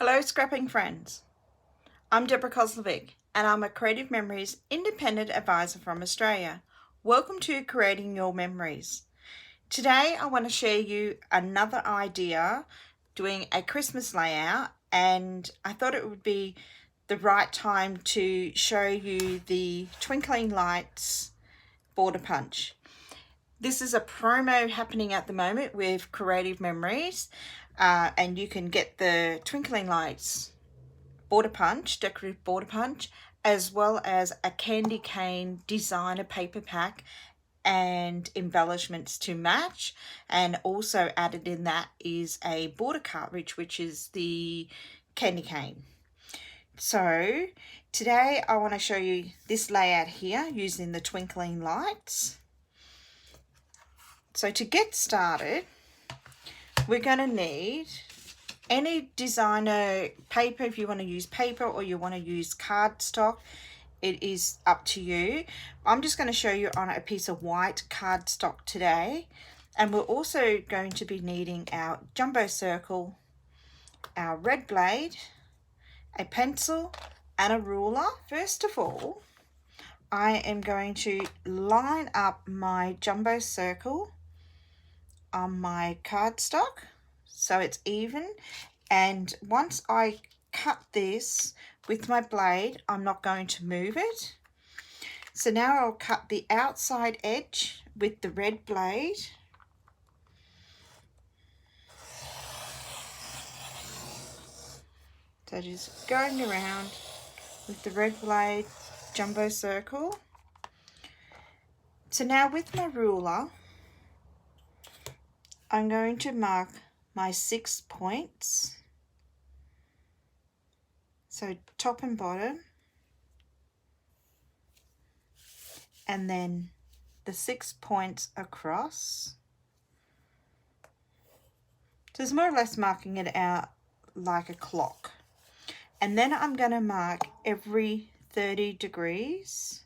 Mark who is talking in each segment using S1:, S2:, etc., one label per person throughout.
S1: Hello scrapping friends, I'm Deborah Kozlovic and I'm a Creative Memories Independent Advisor from Australia. Welcome to Creating Your Memories. Today I want to share you another idea doing a Christmas layout, and I thought it would be the right time to show you the Twinkling Lights Border Punch. This is a promo happening at the moment with Creative Memories, and you can get the Twinkling Lights Border Punch, Decorative Border Punch, as well as a candy cane designer paper pack and embellishments to match. And also added in that is a border cartridge, which is the candy cane. So today I want to show you this layout here using the Twinkling Lights. So to get started, we're going to need any designer paper. If you want to use paper or you want to use cardstock, it is up to you. I'm just going to show you on a piece of white cardstock today. And we're also going to be needing our jumbo circle, our red blade, a pencil and a ruler. First of all, I am going to line up my jumbo circle on my cardstock so it's even, and once I cut this with my blade, I'm not going to move it. So now I'll cut the outside edge with the red blade, so just going around with the red blade jumbo circle. So now with my ruler, I'm going to mark my 6 points, so top and bottom, and then the 6 points across. So it's more or less marking it out like a clock. And then I'm going to mark every 30 degrees.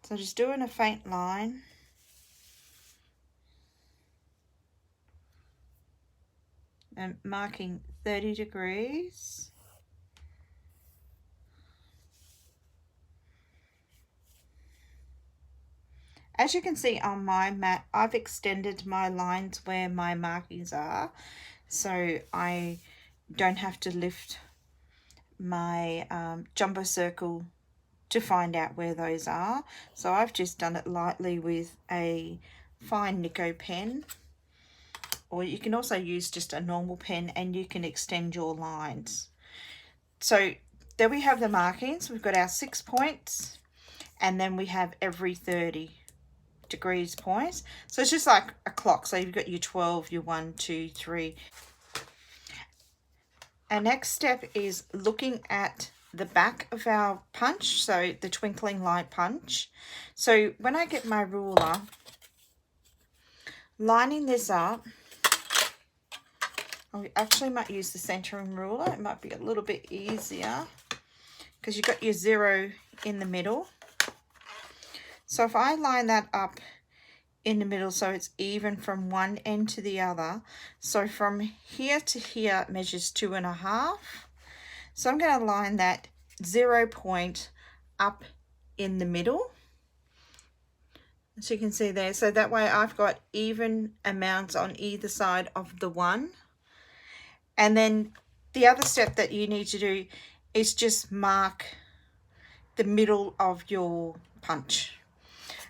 S1: So just doing a faint line. And marking 30 degrees. As you can see on my mat, I've extended my lines where my markings are, so I don't have to lift my jumbo circle to find out where those are. So I've just done it lightly with a fine Nico pen, or you can also use just a normal pen and you can extend your lines. So there we have the markings. We've got our 6 points, and then we have every 30 degrees points. So it's just like a clock. So you've got your 12, your 1, 2, 3. Our next step is looking at the back of our punch, so the Twinkling Light punch. So when I get my ruler, lining this up, I actually might use the centering ruler. It might be a little bit easier because you've got your 0 in the middle. So if I line that up in the middle so it's even from one end to the other, so from here to here it measures 2.5. So I'm going to line that 0 point up in the middle, as you can see there. So that way I've got even amounts on either side of the 1. And then the other step that you need to do is just mark the middle of your punch,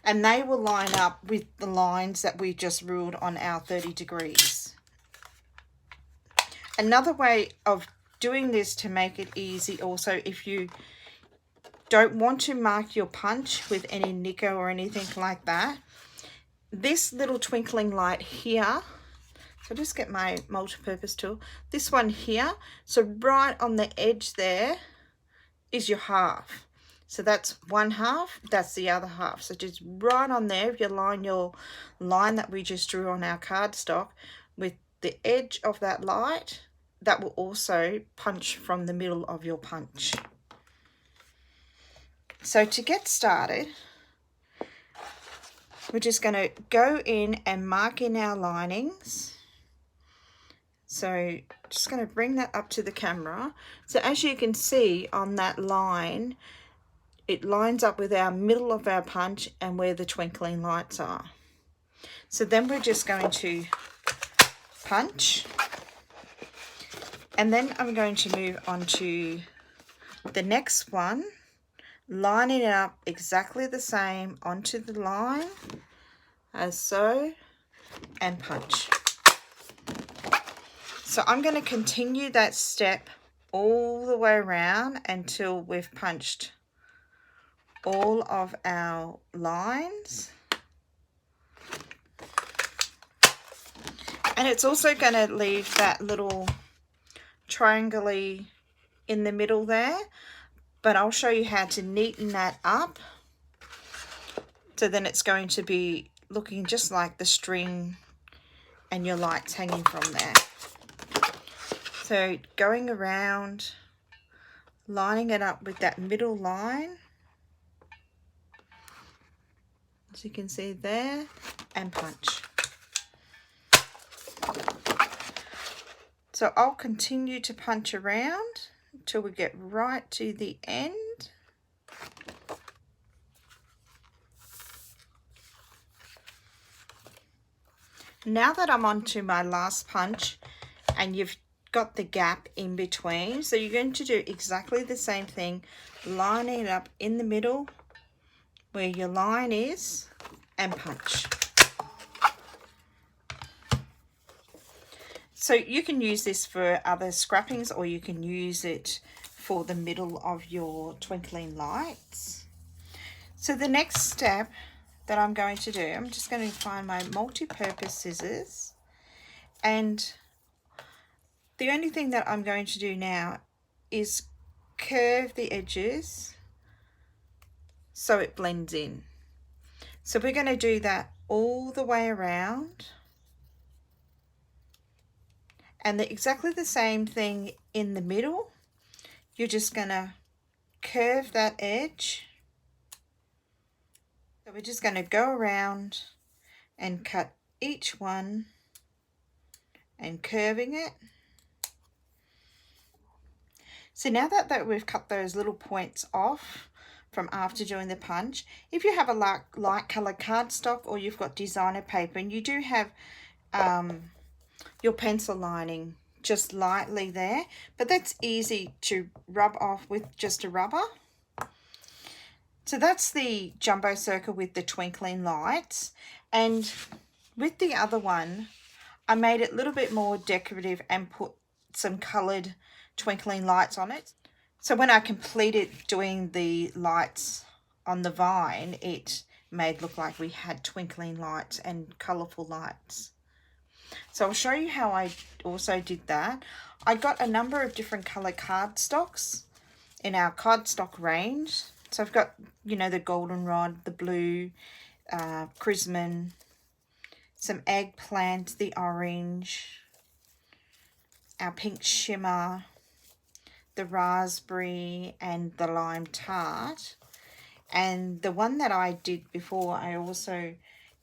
S1: and they will line up with the lines that we just ruled on our 30 degrees. Another way of doing this to make it easy also, if you don't want to mark your punch with any Nico or anything like that, this little twinkling light here, so just get my multi-purpose tool, this one here, so right on the edge there is your half. So that's one half, that's the other half. So just right on there, if you line your line that we just drew on our cardstock with the edge of that light, that will also punch from the middle of your punch. So to get started, we're just going to go in and mark in our linings. So just going to bring that up to the camera. So as you can see on that line, it lines up with our middle of our punch and where the twinkling lights are. So then we're just going to punch, and then I'm going to move on to the next one, lining it up exactly the same onto the line as so, and punch. So I'm going to continue that step all the way around until we've punched all of our lines. And it's also going to leave that little triangle in the middle there, but I'll show you how to neaten that up. So then it's going to be looking just like the string and your lights hanging from there. So going around, lining it up with that middle line, as you can see there, and punch. So I'll continue to punch around until we get right to the end. Now that I'm on to my last punch, and you've got the gap in between, so you're going to do exactly the same thing, lining it up in the middle where your line is, and punch. So you can use this for other scrappings, or you can use it for the middle of your twinkling lights. So the next step that I'm going to do, I'm just going to find my multi-purpose scissors, and the only thing that I'm going to do now is curve the edges so it blends in. So we're going to do that all the way around, and exactly the same thing in the middle. You're just going to curve that edge. So we're just going to go around and cut each one and curving it. So now that we've cut those little points off from after doing the punch, if you have a light colored cardstock, or you've got designer paper and you do have your pencil lining just lightly there, but that's easy to rub off with just a rubber. So that's the jumbo circle with the twinkling lights, and with the other one I made it a little bit more decorative and put some colored twinkling lights on it. So when I completed doing the lights on the vine, it made look like we had twinkling lights and colorful lights. So I'll show you how I also did that. I got a number of different color cardstocks in our cardstock range. So I've got, you know, the goldenrod, the blue, prism, some eggplant, the orange, our pink shimmer, the raspberry, and the lime tart. And the one that I did before, I also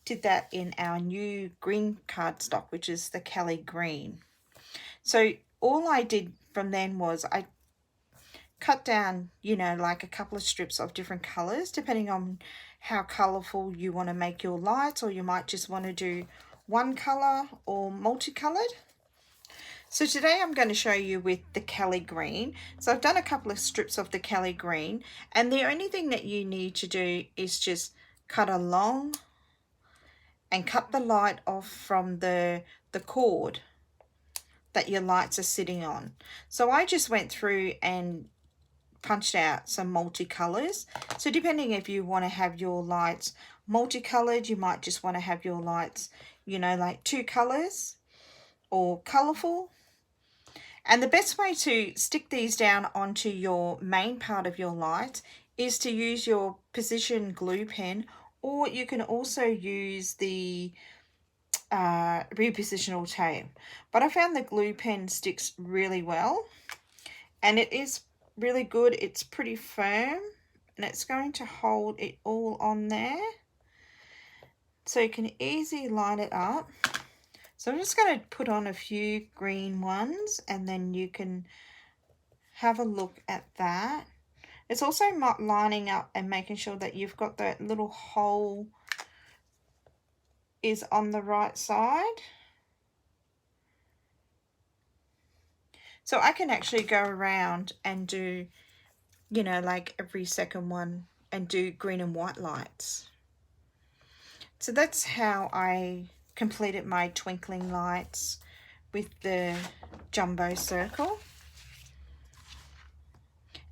S1: did that in our new green cardstock, which is the Kelly green. So all I did from then was I cut down, you know, like a couple of strips of different colors, depending on how colorful you want to make your lights, or you might just want to do one color or multicolored. So today I'm going to show you with the Kelly green. So I've done a couple of strips of the Kelly green, and the only thing that you need to do is just cut along and cut the light off from the cord that your lights are sitting on. So I just went through and punched out some multicolors. So depending if you want to have your lights multicolored, you might just want to have your lights, you know, like 2 colors or colorful. And the best way to stick these down onto your main part of your light is to use your precision glue pen, or you can also use the repositional tape. But I found the glue pen sticks really well, and it is really good. It's pretty firm, and it's going to hold it all on there. So you can easily line it up. So I'm just going to put on a few green ones, and then you can have a look at that. It's also lining up and making sure that you've got that little hole is on the right side. So I can actually go around and do, you know, like every second one and do green and white lights. So that's how I completed my twinkling lights with the jumbo circle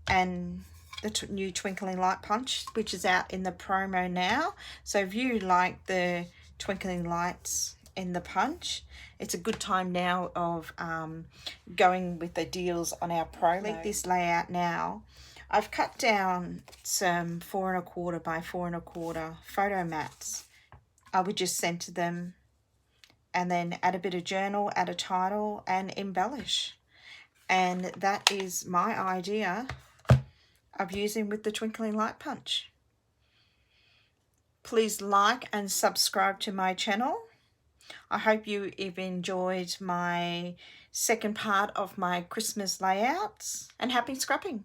S1: and the new Twinkling Light Punch, which is out in the promo now. So if you like the twinkling lights in the punch, it's a good time now of going with the deals on our pro. This layout now. I've cut down some 4 1/4 by 4 1/4 photo mats. I would just center them and then add a bit of journal, add a title, and embellish. And that is my idea of using with the Twinkling Light Punch. Please like and subscribe to my channel. I hope you have enjoyed my second part of my Christmas layouts, and happy scrapping.